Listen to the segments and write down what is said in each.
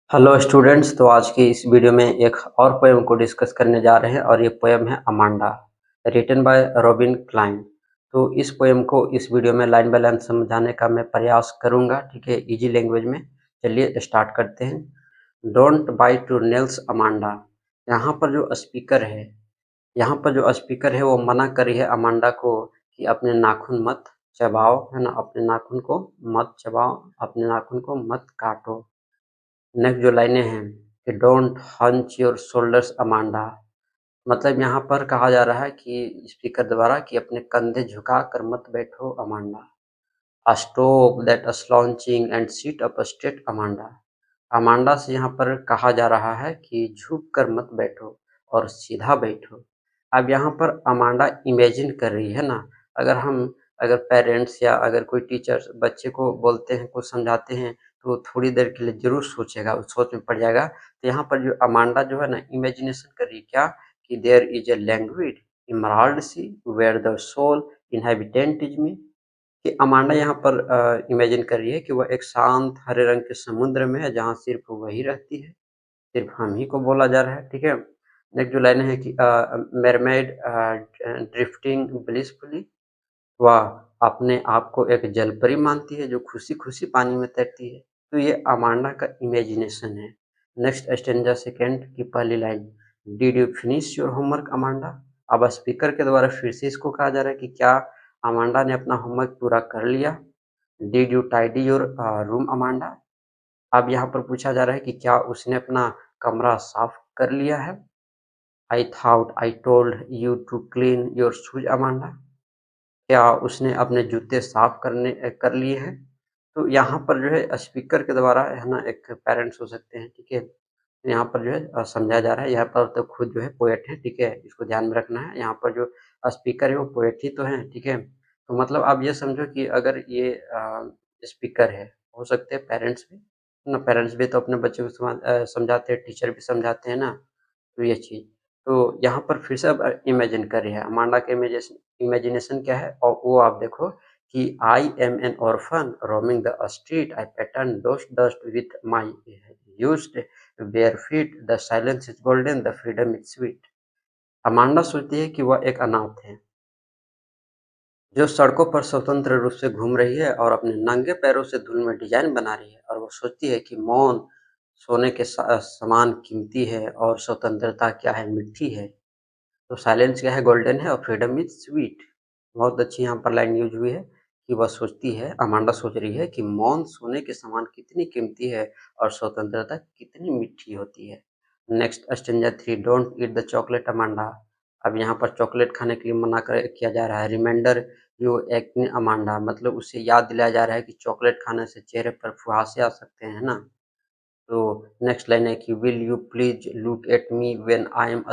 Hello students, तो आज की इस वीडियो में एक और पोएम को डिस्कस करने जा रहे हैं और ये पोएम है Amanda, written by Robin Klein. तो इस पोएम को इस वीडियो में लाइन बाय लाइन समझाने का मैं प्रयास करूंगा, ठीक है, इजी लैंग्वेज में। चलिए स्टार्ट करते हैं। Don't bite to nails Amanda. यहाँ पर जो स्पीकर है वो मना कर रही है अमांडा को कि अपने नाखून मत चबाओ, है ना, अपने नाखून को मत चबाओ, अपने नाखून को मत काटो। नेक्स्ट जो लाइनें हैं कि don't hunch your shoulders Amanda, मतलब यहाँ पर कहा जा रहा है कि स्पीकर द्वारा कि अपने कंधे झुका कर मत बैठो Amanda. Stop that slouching and sit up straight Amanda. Amanda से यहाँ पर कहा जा रहा है कि झुक कर मत बैठो और सीधा बैठो। अब यहाँ पर अमांडा इमेजिन कर रही है ना। अगर पेरेंट्स या अगर कोई टीचर बच्चे को बोलते हैं, कुछ समझाते हैं, तो वो थोड़ी देर के लिए जरूर सोचेगा, उस सोच में पड़ जाएगा। तो यहाँ पर जो अमांडा जो है ना, इमेजिनेशन कर रही क्या कि there is a language emerald sea where the sole inhabitant is me. कि अमांडा यहाँ पर इमेजिन कर रही है कि वह एक शांत हरे रंग के समुद्र में है जहाँ सिर्फ वही रहती है, सिर्फ हम ही को बोला जा रहा है, ठीक है। नेक्स्ट जो लाइन है कि मेरमेड ड्रिफ्टिंग ब्लिसफुली, वह अपने आप को एक जलपरी मानती है जो खुशी खुशी पानी में तैरती है। तो ये अमांडा का इमेजिनेशन है। नेक्स्ट स्टेंजा सेकेंड की पहली line, did you finish your homework Amanda. अब स्पीकर के द्वारा फिर से इसको कहा जा रहा है कि क्या अमांडा ने अपना होमवर्क पूरा कर लिया। Did you tidy your room Amanda. अब यहाँ पर पूछा जा रहा है कि क्या उसने अपना कमरा साफ कर लिया है। I thought I told you to clean your shoes Amanda. क्या उसने अपने जूते साफ कर लिए हैं। तो यहाँ पर जो है स्पीकर के द्वारा, है ना, एक पेरेंट्स हो सकते हैं, ठीक है। तो यहाँ पर जो है समझाया जा रहा है। यहाँ पर तो खुद जो है पोएट है, ठीक है, इसको ध्यान में रखना है। यहाँ पर जो स्पीकर है वो पोएट ही तो है, ठीक है। तो मतलब आप ये समझो कि अगर ये स्पीकर है, हो सकते हैं पेरेंट्स भी, है ना, पेरेंट्स भी तो अपने बच्चे को समझाते हैं, टीचर भी समझाते हैं ना। तो ये चीज़, तो यहाँ पर फिर से अब इमेजिन कर रही है अमांडा का। इमेजिनेशन क्या है, और वो आप देखो कि I am N orphan roaming the street, I pattern dust dust with my used bare feet, the silence is golden, the freedom is sweet. Amanda सोचती है कि वह एक अनाथ है जो सड़कों पर स्वतंत्र रूप से घूम रही है और अपने नंगे पैरों से धूल में डिजाइन बना रही है, और वो सोचती है कि मौन सोने के समान कीमती है और स्वतंत्रता क्या है, मिठी है। तो साइलेंस क्या है, गोल्डन है, और फ्रीडम इज स्वीट। बहुत अच्छी यहाँ पर लाइन यूज हुई है कि वह सोचती है, अमांडा सोच रही है कि मौन सोने के समान कितनी कीमती है और स्वतंत्रता कितनी मीठी होती है। Next stanza three, don't eat the chocolate Amanda. अब यहाँ पर चॉकलेट खाने के लिए मना किया जा रहा है। रिमाइंडर जो एक्ने अमांडा, मतलब उसे याद दिलाया जा रहा है कि चॉकलेट खाने से चेहरे पर फुहासे आ सकते हैं ना। तो नेक्स्ट लाइन है कि will you please look at me when I am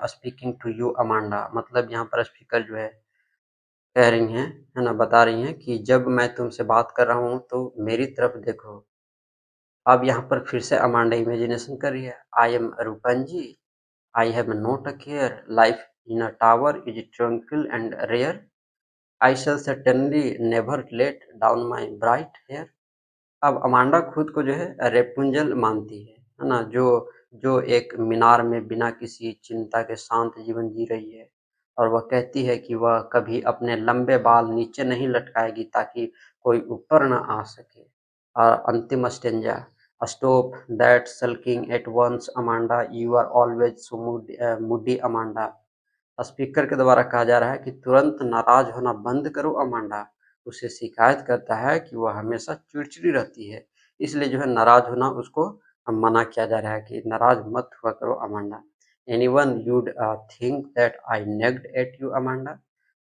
speaking to you Amanda. मतलब यहाँ पर स्पीकर जो है कह रही हैं, है ना, बता रही हैं कि जब मैं तुमसे बात कर रहा हूँ तो मेरी तरफ देखो। अब यहाँ पर फिर से अमांडा इमेजिनेशन कर रही है। I am Rapunzel, I have not a care, life in a tower is tranquil and rare, I shall certainly never let down my bright hair. अब अमांडा खुद को जो है रेपुंजल मानती है ना, जो जो एक मीनार में बिना किसी चिंता के शांत जीवन जी रही है। और वह कहती है कि वह कभी अपने लंबे बाल नीचे नहीं लटकाएगी ताकि कोई ऊपर न आ सके। और अंतिम stanza, stop that sulking at once Amanda, you are always so moody Amanda. Speaker के द्वारा कहा जा रहा है कि तुरंत नाराज होना बंद करो अमांडा। उसे शिकायत करता है कि वह हमेशा चिड़चिड़ी रहती है, इसलिए जो है नाराज होना उसको मना किया जा रहा है कि नाराज मत हुआ करो Amanda. Anyone you'd think that I nagged at you Amanda.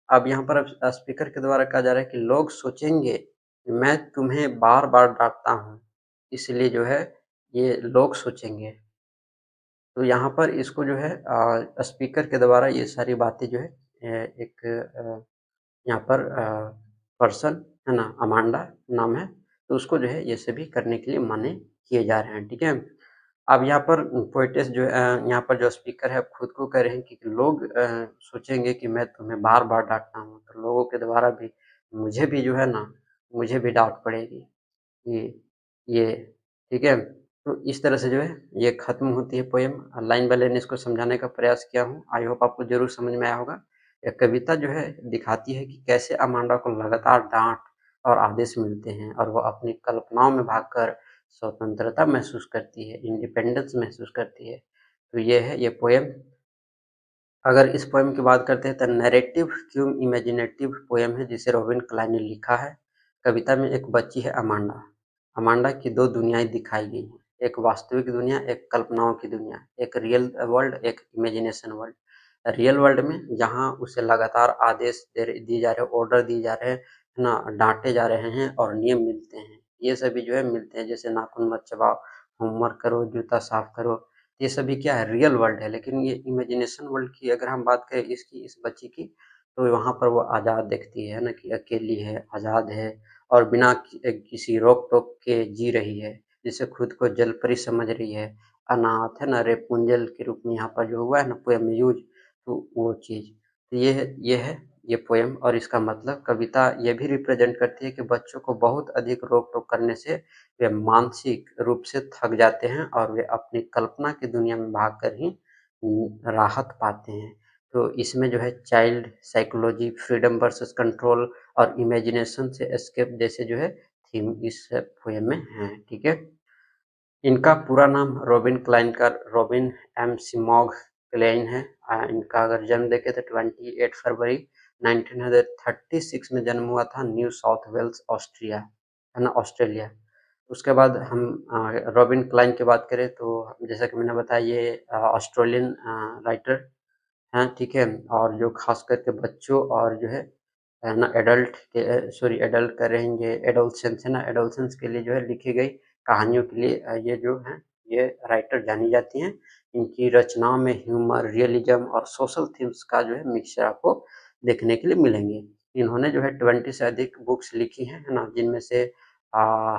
अब यहाँ पर स्पीकर के द्वारा कहा जा रहा है कि लोग सोचेंगे कि मैं तुम्हें बार बार डांटता हूँ, इसलिए जो है ये लोग सोचेंगे। तो यहाँ पर इसको जो है स्पीकर के द्वारा ये सारी बातें जो है एक यहाँ पर पर्सन, है ना, अमांडा नाम है, तो उसको जो है ये सभी करने के लिए मने किए जा रहे हैं, ठीक है। अब यहाँ पर पोएटेस जो है यहाँ पर जो स्पीकर है खुद को कह रहे हैं कि लोग सोचेंगे कि मैं तुम्हें बार बार डांटता हूँ, तो लोगों के द्वारा भी मुझे भी जो है ना, मुझे भी डांट पड़ेगी। ये ये ठीक है। तो इस तरह से जो है ये खत्म होती है पोएम। लाइन बाय लाइन इसको समझाने का प्रयास किया हूँ। आई होप आपको ज़रूर समझ में आया होगा। यह कविता जो है दिखाती है कि कैसे अमांडा को लगातार डाँट और आदेश मिलते हैं और वो अपनी कल्पनाओं में भागकर स्वतंत्रता महसूस करती है, इंडिपेंडेंस महसूस करती है। तो ये है ये पोएम। अगर इस पोएम की बात करते हैं तो नैरेटिव क्यों इमेजिनेटिव पोएम है जिसे रॉबिन क्लाइन ने लिखा है। कविता में एक बच्ची है अमांडा। अमांडा की दो दुनियाएं दिखाई गई हैं, एक वास्तविक दुनिया, एक कल्पनाओं की दुनिया, एक रियल वर्ल्ड, एक इमेजिनेशन वर्ल्ड। रियल वर्ल्ड में जहाँ उसे लगातार आदेश दिए जा रहे हैं, ऑर्डर दिए जा रहे हैं, है ना, डांटे जा रहे हैं और नियम मिलते हैं, ये सभी जो है मिलते हैं, जैसे नाखून मत चबाओ, होमवर्क करो, जूता साफ करो, ये सभी क्या है, रियल वर्ल्ड है। लेकिन ये इमेजिनेशन वर्ल्ड की अगर हम बात करें इसकी, इस बच्ची की, तो वहाँ पर वो आज़ाद दिखती है ना, कि अकेली है, आज़ाद है और बिना किसी रोक टोक के जी रही है, जिसे खुद को जलपरी समझ रही है, अनाथ है ना, रेपुंजल के रूप में यहाँ पर जो हुआ है ना पोएम में यूज, तो वो चीज़। तो ये है ये पोएम। और इसका मतलब कविता ये भी रिप्रेजेंट करती है कि बच्चों को बहुत अधिक रोक टोक करने से वे मानसिक रूप से थक जाते हैं और वे अपनी कल्पना की दुनिया में भागकर ही राहत पाते हैं। तो इसमें जो है child psychology, freedom versus control और इमेजिनेशन से एस्केप जैसे जो है थीम इस पोएम में है। ठीक है। इनका पूरा नाम रॉबिन क्लाइन का रॉबिन एम सिमॉग क्लाइन है। इनका अगर जन्म देखें तो 28 फरवरी 1936 में जन्म हुआ था, न्यू साउथ वेल्स, ऑस्ट्रिया, है ना, ऑस्ट्रेलिया। उसके बाद हम रॉबिन क्लाइन की बात करें तो जैसा कि मैंने बताया ये ऑस्ट्रेलियन राइटर हैं। ठीक है। और जो खास करके बच्चों और जो है ना एडल्ट के सॉरी एडल्ट करेंगे एडोलसेंस है ना, एडोलसेंस के लिए जो है लिखी गई कहानियों के लिए ये जो है ये राइटर जानी जाती हैं। इनकी रचनाओं में ह्यूमर, रियलिज्म और सोशल थीम्स का जो है मिक्सचर आपको देखने के लिए मिलेंगे। इन्होंने जो है 20 से अधिक बुक्स लिखी हैं, है ना, जिनमें से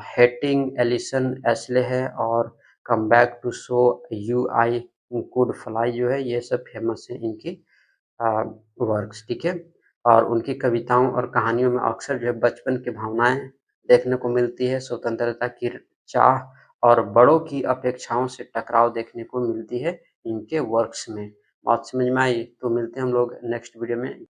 हेटिंग एलिसन एस्ले है और come back to show you I could fly जो है, ये सब फेमस है इनकी वर्क्स। ठीक है। और उनकी कविताओं और कहानियों में अक्सर जो है बचपन की भावनाएं देखने को मिलती है, स्वतंत्रता की चाह और बड़ों की अपेक्षाओं से टकराव देखने को मिलती है इनके वर्क्स में। बात समझ में आई? तो मिलते हैं हम लोग नेक्स्ट वीडियो में।